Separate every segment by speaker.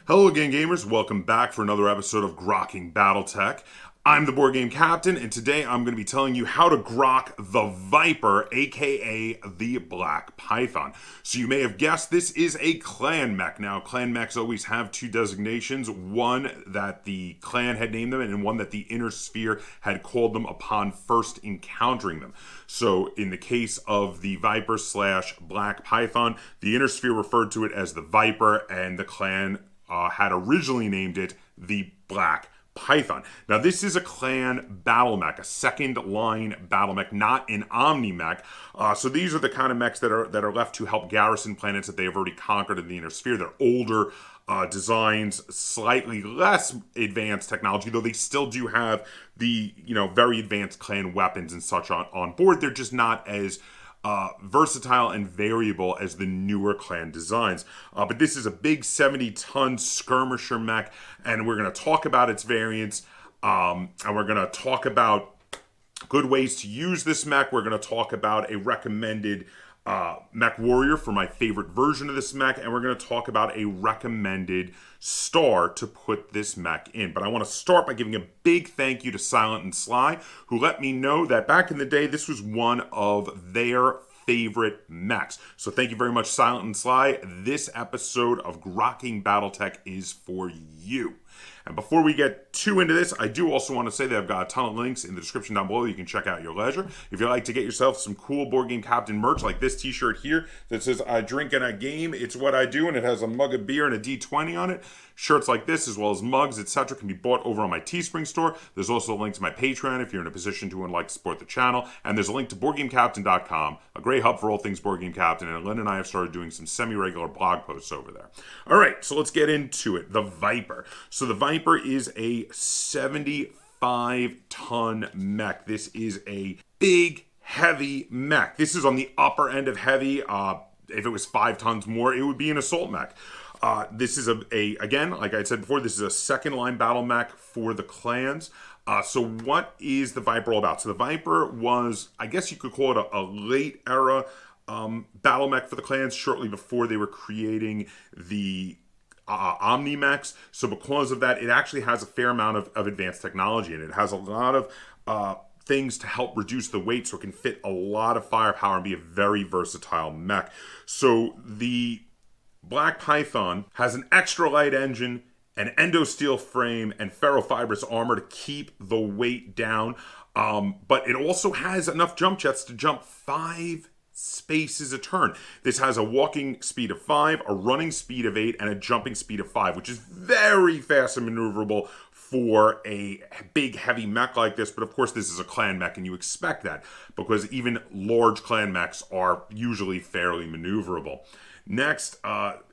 Speaker 1: Hello again, gamers. Welcome back for another episode of Grokking Battletech. I'm the board game captain, and today I'm going to be telling you how to grok the Viper, aka the Black Python. So you may have guessed this is a clan mech. Now, clan mechs always have two designations, one that the clan had named them and one that the Inner Sphere had called them upon first encountering them. So in the case of the Viper / Black Python, the Inner Sphere referred to it as the Viper, and the clan had originally named it the Black Python. Now, this is a clan battle mech, a second line battle mech, not an omni mech. So these are the kind of mechs that are left to help garrison planets that they have already conquered in the Inner Sphere. They're older designs, slightly less advanced technology, though they still do have the very advanced clan weapons and such on board. They're just not as versatile and variable as the newer clan designs. But this is a big 70-ton skirmisher mech, and we're going to talk about its variants, and we're going to talk about good ways to use this mech. We're going to talk about a recommended mech warrior for my favorite version of this mech, and we're going to talk about a recommended star to put this mech in. But I want to start by giving a big thank you to Silent and Sly, who let me know that back in the day this was one of their favorite mechs. So thank you very much, Silent and Sly. This episode of Grokking Battletech is for you. And before we get too into this, I do also want to say that I've got a ton of links in the description down below you can check out at your leisure. If you'd like to get yourself some cool Board Game Captain merch, like this t-shirt here that says, "I drink in a game, it's what I do," and it has a mug of beer and a D20 on it. Shirts like this, as well as mugs, etc., can be bought over on my Teespring store. There's also a link to my Patreon if you're in a position to and like to support the channel. And there's a link to BoardGameCaptain.com, a great hub for all things Board Game Captain. And Lynn and I have started doing some semi-regular blog posts over there. All right, so let's get into it. The Viper. So the Viper is a 75-ton mech. This is a big, heavy mech. This is on the upper end of heavy. If it was 5 tons more, it would be an assault mech. This is again, like I said before, this is a second line battle mech for the clans. So what is the Viper all about? So the Viper was, I guess you could call it a late era battle mech for the clans, shortly before they were creating the omni mechs. So because of that, it actually has a fair amount of advanced technology, and it has a lot of things to help reduce the weight, so it can fit a lot of firepower and be a very versatile mech. So the Black Python has an extra light engine, an endo-steel frame, and ferrofibrous armor to keep the weight down. But it also has enough jump jets to jump 5 spaces a turn. This has a walking speed of 5, a running speed of 8, and a jumping speed of 5, which is very fast and maneuverable for a big, heavy mech like this. But of course, this is a clan mech, and you expect that, because even large clan mechs are usually fairly maneuverable. Next,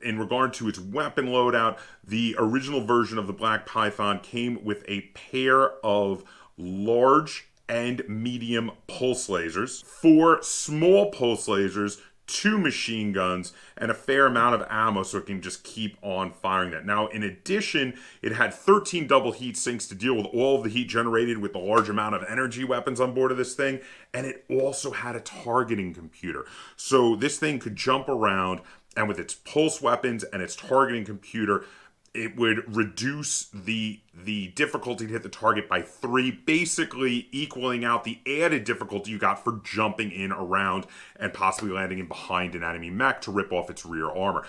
Speaker 1: in regard to its weapon loadout, the original version of the Black Python came with a pair of large and medium pulse lasers, 4 small pulse lasers, 2 machine guns, and a fair amount of ammo so it can just keep on firing that. Now, in addition, it had 13 double heat sinks to deal with all of the heat generated with the large amount of energy weapons on board of this thing, and it also had a targeting computer. So this thing could jump around, and with its pulse weapons and its targeting computer, it would reduce the difficulty to hit the target by 3, basically equaling out the added difficulty you got for jumping in around and possibly landing in behind an enemy mech to rip off its rear armor.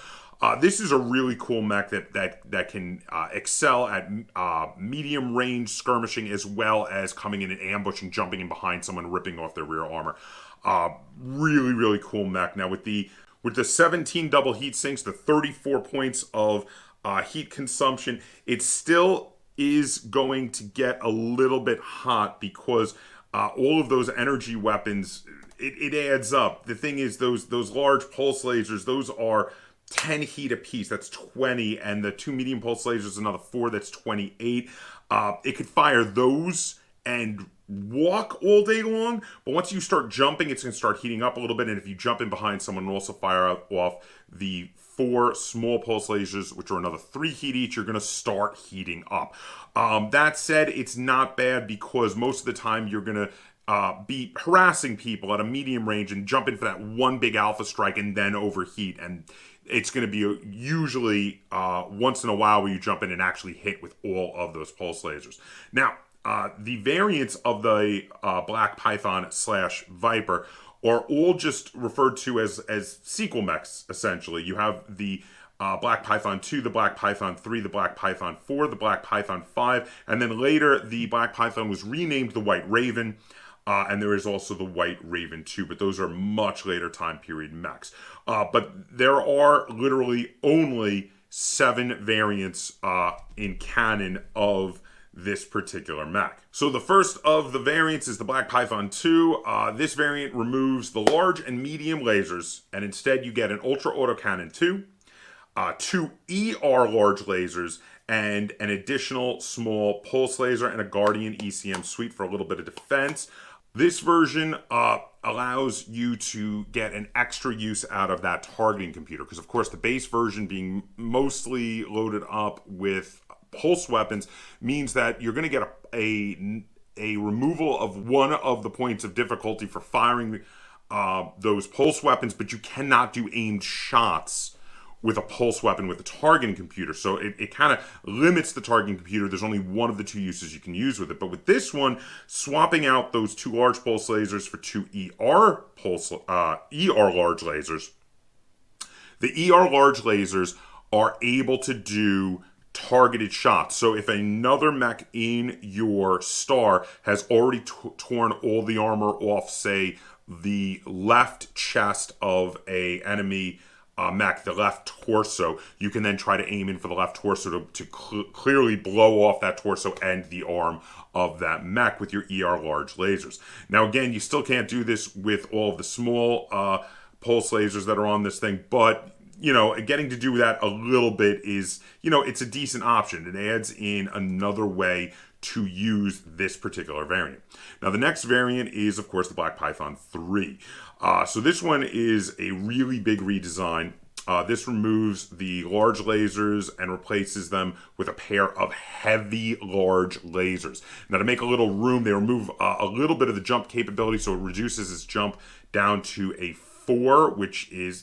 Speaker 1: This is a really cool mech that can excel at medium range skirmishing, as well as coming in an ambush and jumping in behind someone, ripping off their rear armor. Really, really cool mech. Now with the 17 double heat sinks, the 34 points of heat consumption, it still is going to get a little bit hot, because all of those energy weapons, it adds up. The thing is, those large pulse lasers, those are 10 heat apiece. That's 20, and the 2 medium pulse lasers, another 4. That's 28. It could fire those and walk all day long, but once you start jumping, it's going to start heating up a little bit. And if you jump in behind someone and also fire off the 4 small pulse lasers, which are another 3 heat each, you're going to start heating up. That said, it's not bad, because most of the time you're going to be harassing people at a medium range and jump in for that one big alpha strike and then overheat. And it's going to be usually once in a while where you jump in and actually hit with all of those pulse lasers. Now, the variants of the Black Python / Viper are all just referred to as sequel mechs, essentially. You have the Black Python 2, the Black Python 3, the Black Python 4, the Black Python 5, and then later the Black Python was renamed the White Raven, and there is also the White Raven 2, but those are much later time period mechs. But there are literally only 7 variants in canon of this particular mech. So the first of the variants is the Black Python 2. This variant removes the large and medium lasers, and instead you get an Ultra Autocannon 2, 2 ER large lasers, and an additional small pulse laser and a Guardian ECM suite for a little bit of defense. This version allows you to get an extra use out of that targeting computer, because of course the base version being mostly loaded up with pulse weapons means that you're going to get a removal of one of the points of difficulty for firing those pulse weapons, but you cannot do aimed shots with a pulse weapon with a targeting computer. So it kind of limits the targeting computer. There's only one of the 2 uses you can use with it. But with this one, swapping out those 2 large pulse lasers for 2 ER large lasers, the ER large lasers are able to do targeted shots. So if another mech in your star has already torn all the armor off, say, the left chest of a enemy mech, the left torso, you can then try to aim in for the left torso to clearly blow off that torso and the arm of that mech with your ER large lasers. Now again, you still can't do this with all of the small pulse lasers that are on this thing, but getting to do that a little bit is, it's a decent option. It adds in another way to use this particular variant. Now, the next variant is, of course, the Black Python 3. So this one is a really big redesign. This removes the large lasers and replaces them with a pair of heavy large lasers. Now, to make a little room, they remove a little bit of the jump capability, so it reduces its jump down to a 4, which is,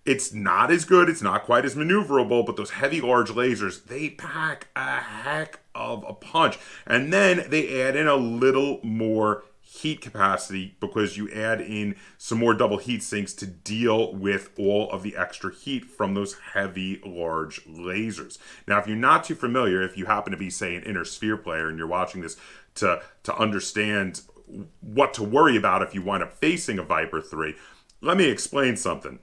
Speaker 1: it's not as good, it's not quite as maneuverable, but those heavy large lasers, they pack a heck of a punch. And then they add in a little more heat capacity because you add in some more double heat sinks to deal with all of the extra heat from those heavy large lasers. Now, if you're not too familiar, if you happen to be, say, an Inner Sphere player and you're watching this to understand what to worry about if you wind up facing a Viper 3, let me explain something.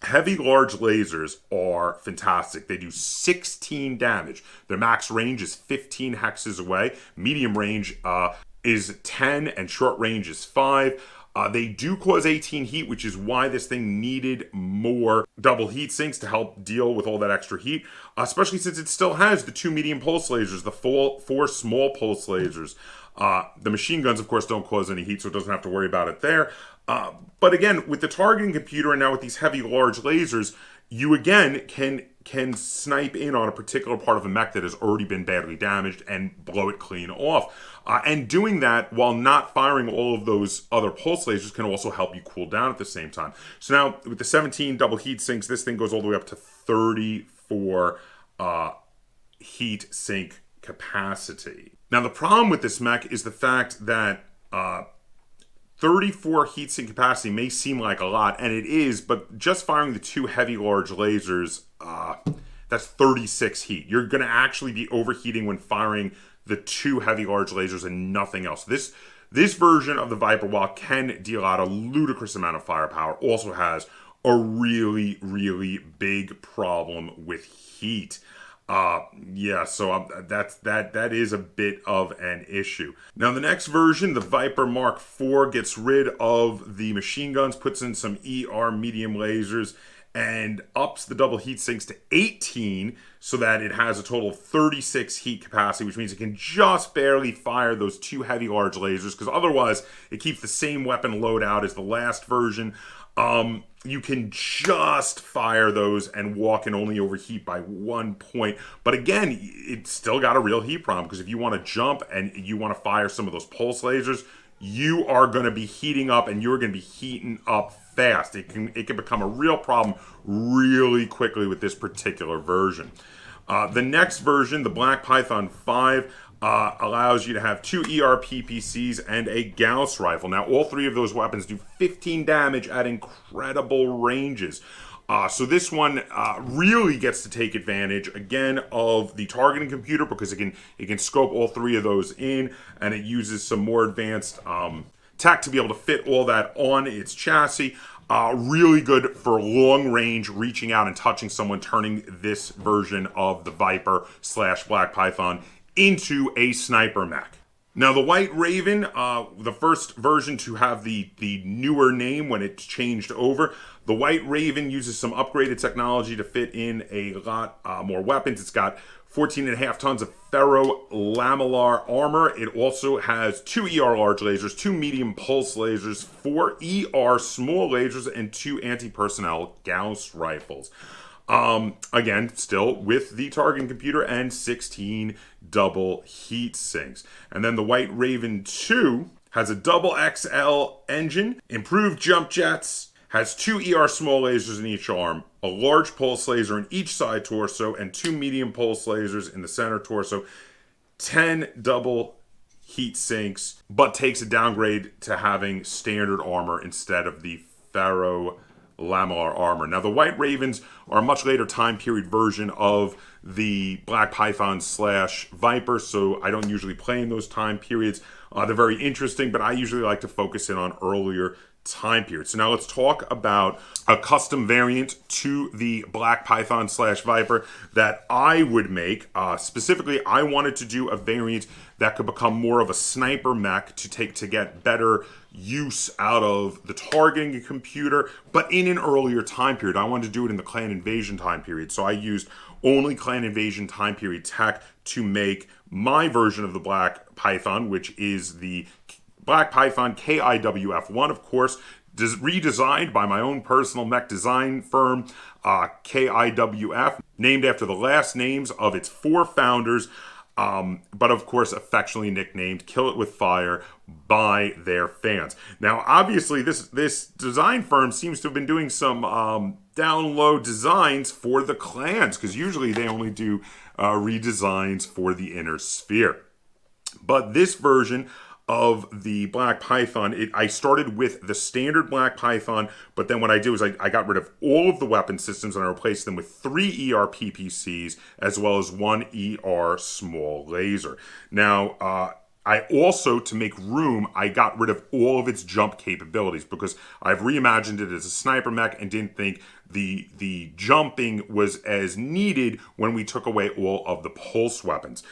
Speaker 1: Heavy large lasers are fantastic. They do 16 damage. Their max range is 15 hexes away. Medium range is 10 and short range is 5. They do cause 18 heat, which is why this thing needed more double heat sinks to help deal with all that extra heat, especially since it still has the 2 medium pulse lasers, the 4 small pulse lasers. The machine guns, of course, don't cause any heat, so it doesn't have to worry about it there. But again, with the targeting computer and now with these heavy large lasers, you again can snipe in on a particular part of a mech that has already been badly damaged and blow it clean off. And doing that while not firing all of those other pulse lasers can also help you cool down at the same time. So now with the 17 double heat sinks, this thing goes all the way up to 34 heat sink capacity. Now the problem with this mech is the fact that 34 heatsink capacity may seem like a lot, and it is, but just firing the 2 heavy large lasers, that's 36 heat. You're going to actually be overheating when firing the 2 heavy large lasers and nothing else. This version of the Viper, while can deal out a ludicrous amount of firepower, also has a really, really big problem with heat. So that is a bit of an issue. Now the next version, the Viper Mark IV, gets rid of the machine guns, puts in some ER medium lasers, and ups the double heat sinks to 18 so that it has a total of 36 heat capacity, which means it can just barely fire those 2 heavy large lasers, because otherwise it keeps the same weapon loadout as the last version. You can just fire those and walk and only overheat by 1 point. But again, it's still got a real heat problem, because if you want to jump and you want to fire some of those pulse lasers, you are going to be heating up, and you're going to be heating up fast. It can become a real problem really quickly with this particular version. The next version, the Black Python 5, allows you to have 2 ERPPCs and a Gauss rifle. Now, all 3 of those weapons do 15 damage at incredible ranges. So this one really gets to take advantage again of the targeting computer, because it can scope all 3 of those in, and it uses some more advanced tech to be able to fit all that on its chassis. Really good for long range, reaching out and touching someone, turning this version of the Viper / Black Python into a sniper mech. Now, the White Raven, the first version to have the newer name when it's changed over, the White Raven uses some upgraded technology to fit in a lot more weapons. It's got 14.5 tons of ferro-lamellar armor. It also has 2 ER large lasers, 2 medium pulse lasers, 4 ER small lasers, and 2 anti-personnel Gauss rifles. Again, still with the targeting computer, and 16 double heat sinks. And then the White Raven 2 has a double XL engine, improved jump jets, has 2 ER small lasers in each arm, a large pulse laser in each side torso, and 2 medium pulse lasers in the center torso, 10 double heat sinks, but takes a downgrade to having standard armor instead of the ferro-lamellar armor. Now, the White Ravens are a much later time period version of the Black Python / Viper, so I don't usually play in those time periods. They're very interesting, but I usually like to focus in on earlier time period. So now let's talk about a custom variant to the Black Python / Viper that I would make. Specifically, I wanted to do a variant that could become more of a sniper mech to get better use out of the targeting computer, but in an earlier time period. I wanted to do it in the Clan Invasion time period, so I used only Clan Invasion time period tech to make my version of the Black Python, which is the Black Python KIWF1, of course, redesigned by my own personal mech design firm, KIWF, named after the last names of its 4 founders, but of course affectionately nicknamed Kill It With Fire by their fans. Now, obviously, this design firm seems to have been doing some down low designs for the clans, because usually they only do redesigns for the inner sphere. But this version of the Black Python, I started with the standard Black Python, but then what I did was I got rid of all of the weapon systems and I replaced them with 3 ER PPCs as well as 1 ER small laser. Now, I also, to make room, I got rid of all of its jump capabilities, because I've reimagined it as a sniper mech and didn't think the jumping was as needed when we took away all of the pulse weapons.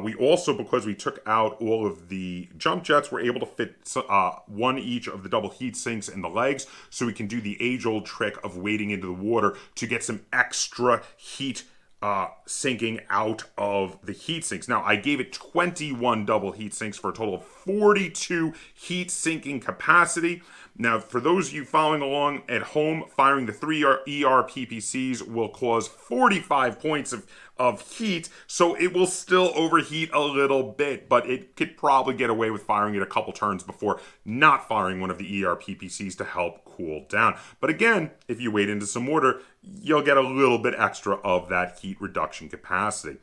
Speaker 1: We also, because we took out all of the jump jets, were able to fit 1 each of the double heat sinks in the legs, so we can do the age-old trick of wading into the water to get some extra heat sinking out of the heat sinks. Now, I gave it 21 double heat sinks for a total of 42 heat sinking capacity. Now, for those of you following along at home, firing the 3 ER PPCs will cause 45 points of heat, so it will still overheat a little bit, but it could probably get away with firing it a couple turns before not firing one of the ER PPCs to help cool down. But again, if you wade into some water, you'll get a little bit extra of that heat reduction capacity.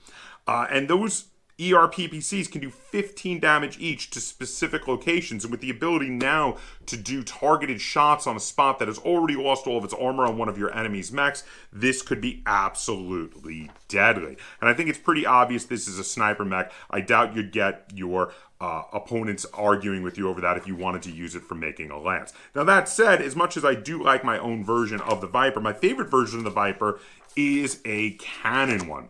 Speaker 1: And those ER PPCs can do 15 damage each to specific locations, and with the ability now to do targeted shots on a spot that has already lost all of its armor on one of your enemy's mechs, this could be absolutely deadly. And I think it's pretty obvious this is a sniper mech. I doubt you'd get your opponents arguing with you over that if you wanted to use it for making a lance. Now, that said, as much as I do like my own version of the Viper, my favorite version of the Viper is a cannon one.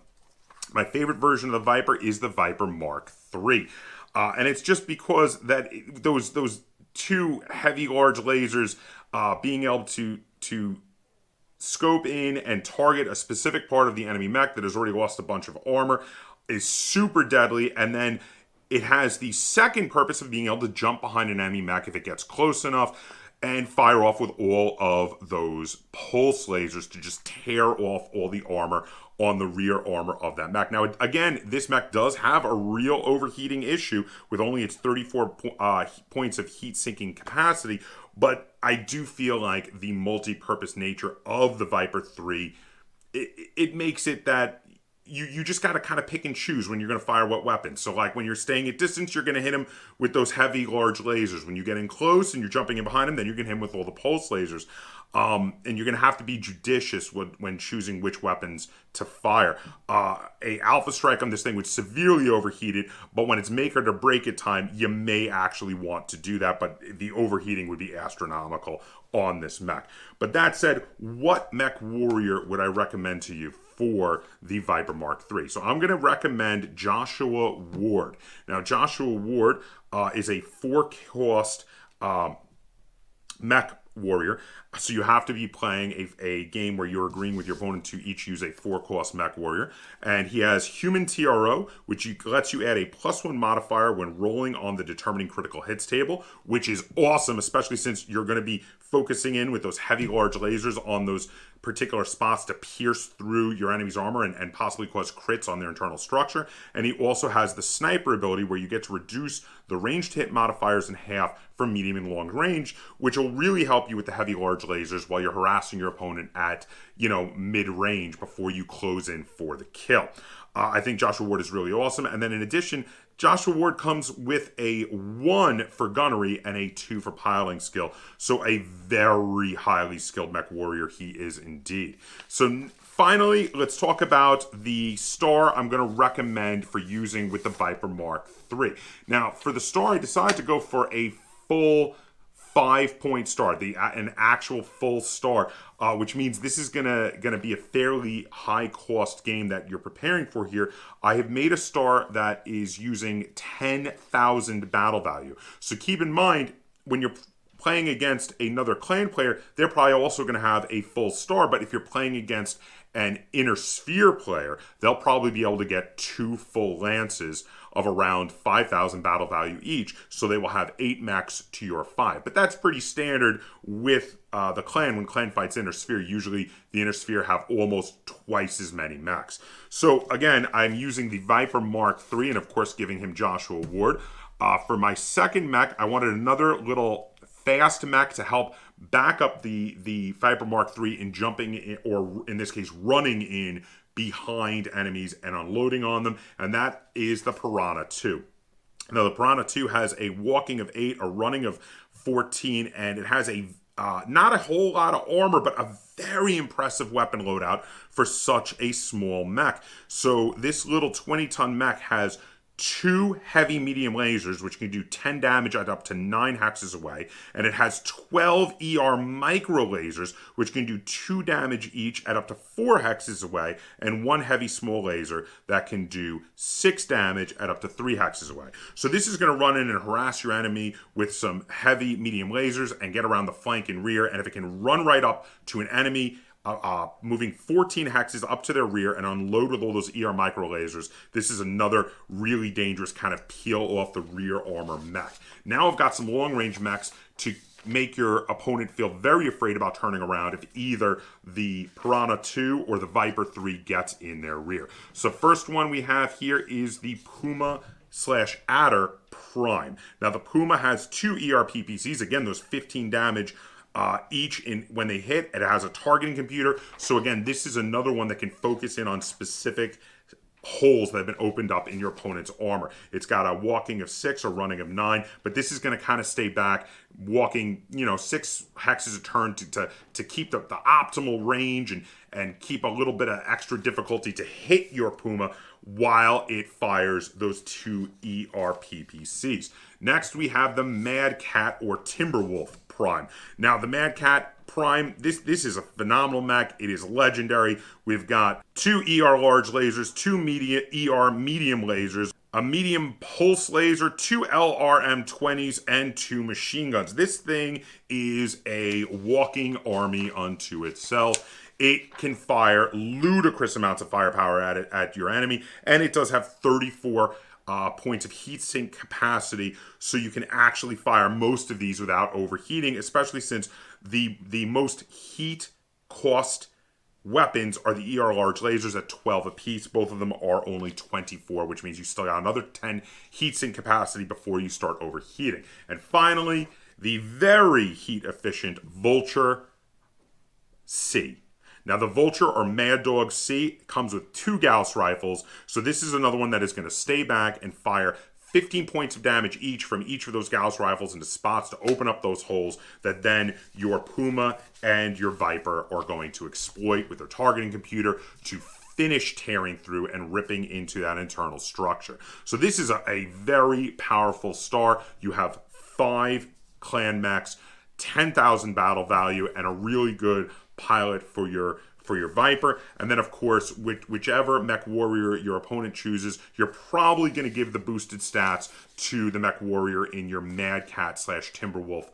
Speaker 1: My favorite version of the Viper is the Viper Mark III. And it's just because that those 2 heavy large lasers, being able to scope in and target a specific part of the enemy mech that has already lost a bunch of armor is super deadly. And then it has the second purpose of being able to jump behind an enemy mech if it gets close enough. and fire off with all of those pulse lasers to just tear off all the armor on the rear armor of that mech. Now, again, this mech does have a real overheating issue with only its 34 points of heat sinking capacity, but I do feel like the multi-purpose nature of the Viper 3, it makes it that you just got to kind of pick and choose when you're going to fire what weapons. So like when you're staying at distance, you're going to hit him with those heavy, large lasers. When you get in close and you're jumping in behind him, then you're going to hit him with all the pulse lasers. And you're going to have to be judicious when choosing which weapons to fire. A Alpha Strike on this thing would severely overheat it, but when it's make or to break it time, you may actually want to do that, but the overheating would be astronomical on this mech. But that said, what mech warrior would I recommend to you for the Viper Mark III? So I'm going to recommend Joshua Ward. Now, Joshua Ward is a 4-cost mech warrior. So you have to be playing a game where you're agreeing with your opponent to each use a 4-cost mech warrior. And he has human TRO, which lets you add a +1 modifier when rolling on the determining critical hits table, which is awesome, especially since you're going to be focusing in with those heavy, large lasers on those particular spots to pierce through your enemy's armor and possibly cause crits on their internal structure. And he also has the sniper ability where you get to reduce the ranged hit modifiers in half for medium and long range, which will really help you with the heavy, large lasers while you're harassing your opponent at, mid-range before you close in for the kill. I think Joshua Ward is really awesome. And then in addition, Joshua Ward comes with a 1 for gunnery and a 2 for piloting skill. So a very highly skilled mech warrior he is indeed. So finally, let's talk about the star I'm going to recommend for using with the Viper Mark III. Now, for the star, I decided to go for a full 5-point star, an actual full star, which means this is gonna be a fairly high cost game that you're preparing for here. I have made a star that is using 10,000 battle value. So keep in mind, when you're playing against another clan player, they're probably also going to have a full star, but if you're playing against an inner sphere player, they'll probably be able to get 2 full lances of around 5,000 battle value each, so they will have 8 mechs to your 5. But that's pretty standard with the clan. When clan fights inner sphere, usually the inner sphere have almost twice as many mechs. So again, I'm using the Viper Mark III, and of course giving him Joshua Ward. For my second mech, I wanted another little fast mech to help back up the Viper Mark III in jumping in, or in this case running in behind enemies and unloading on them, and that is the Piranha 2. Now, the Piranha 2 has a walking of 8, a running of 14, and it has a not a whole lot of armor, but a very impressive weapon loadout for such a small mech. So this little 20-ton mech has 2 heavy medium lasers, which can do 10 damage at up to 9 hexes away, and it has 12 ER micro lasers, which can do 2 damage each at up to 4 hexes away, and 1 heavy small laser that can do 6 damage at up to 3 hexes away. So this is going to run in and harass your enemy with some heavy medium lasers and get around the flank and rear, and if it can run right up to an enemy, moving 14 hexes up to their rear and unload with all those ER micro lasers, this is another really dangerous kind of peel off the rear armor mech. Now I've got some long range mechs to make your opponent feel very afraid about turning around if either the Piranha 2 or the Viper 3 gets in their rear. So first one we have here is the Puma/Adder Prime. Now the Puma has 2 ER PPCs, again those 15 damage each when they hit. It has a targeting computer. So again, this is another one that can focus in on specific holes that have been opened up in your opponent's armor. It's got a walking of 6 or running of 9, but this is going to kind of stay back, walking 6 hexes a turn to keep the optimal range and keep a little bit of extra difficulty to hit your Puma while it fires those 2 ER PPCs. Next, we have the Mad Cat or Timberwolf Prime. Now, the Mad Cat Prime, this is a phenomenal mech. It is legendary. We've got 2 ER large lasers, 2 ER medium lasers, a medium pulse laser, 2 LRM-20s, and 2 machine guns. This thing is a walking army unto itself. It can fire ludicrous amounts of firepower at your enemy, and it does have 34 points of heatsink capacity, so you can actually fire most of these without overheating, especially since the most heat cost weapons are the ER large lasers at 12 apiece. Both of them are only 24, which means you still got another 10 heatsink capacity before you start overheating. And finally, the very heat efficient Vulture C. Now, the Vulture or Mad Dog C comes with 2 Gauss rifles, so this is another one that is going to stay back and fire 15 points of damage each from each of those Gauss rifles into spots to open up those holes that then your Puma and your Viper are going to exploit with their targeting computer to finish tearing through and ripping into that internal structure. So this is a very powerful star. You have 5 clan mechs, 10,000 battle value, and a really good pilot for your Viper. And then, of course, whichever mech warrior your opponent chooses, you're probably going to give the boosted stats to the mech warrior in your Mad Cat / Timberwolf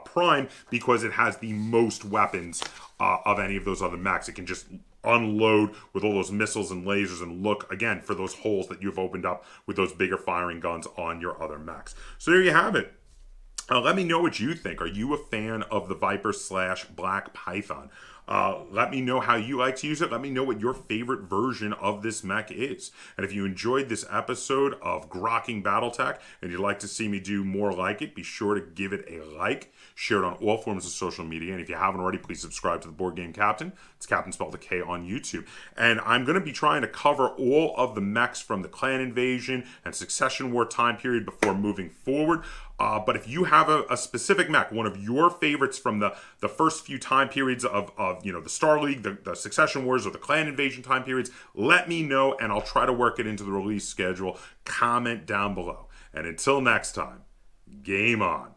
Speaker 1: Prime, because it has the most weapons of any of those other mechs. It can just unload with all those missiles and lasers and look, again, for those holes that you've opened up with those bigger firing guns on your other mechs. So there you have it. Let me know what you think. Are you a fan of the Viper / Black Python? Let me know how you like to use it. Let me know what your favorite version of this mech is. And if you enjoyed this episode of Grokking Battletech and you'd like to see me do more like it, be sure to give it a like, share it on all forms of social media. And if you haven't already, please subscribe to the Board Game Captain. It's Captain spelled with a K on YouTube. And I'm going to be trying to cover all of the mechs from the Clan Invasion and Succession War time period before moving forward. But if you have a specific mech, one of your favorites from the first few time periods of the Star League, the Succession Wars, or the Clan Invasion time periods, let me know and I'll try to work it into the release schedule. Comment down below. And until next time, game on.